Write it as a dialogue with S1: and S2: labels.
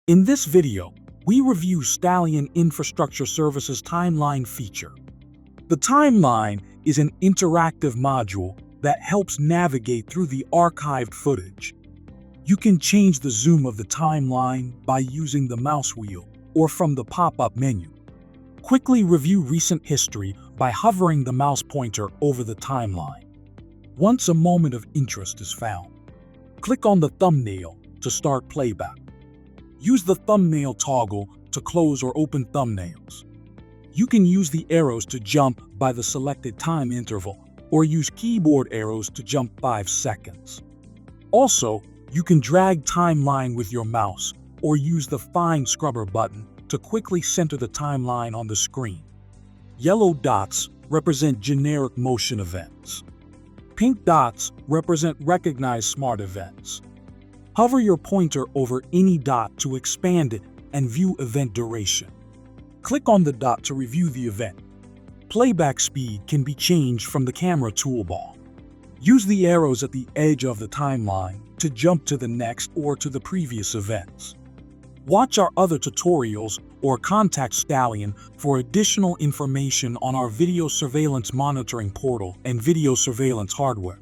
S1: In this video, we review Stallion Infrastructure Services Timeline feature. The timeline is an interactive module that helps navigate through the archived footage. You can change the zoom of the timeline by using the mouse wheel or from the pop-up menu. Quickly review recent history by hovering the mouse pointer over the timeline. Once a moment of interest is found, click on the thumbnail to start playback. Use the thumbnail toggle to close or open thumbnails. You can use the arrows to jump by the selected time interval or use keyboard arrows to jump 5 seconds. Also, you can drag timeline with your mouse or use the Find Scrubber button to quickly center the timeline on the screen. Yellow dots represent generic motion events. Pink dots represent recognized smart events. Hover your pointer over any dot to expand it and view event duration. Click on the dot to review the event. Playback speed can be changed from the camera toolbar. Use the arrows at the edge of the timeline to jump to the next or to the previous events. Watch our other tutorials or contact Stallion for additional information on our video surveillance monitoring portal and video surveillance hardware.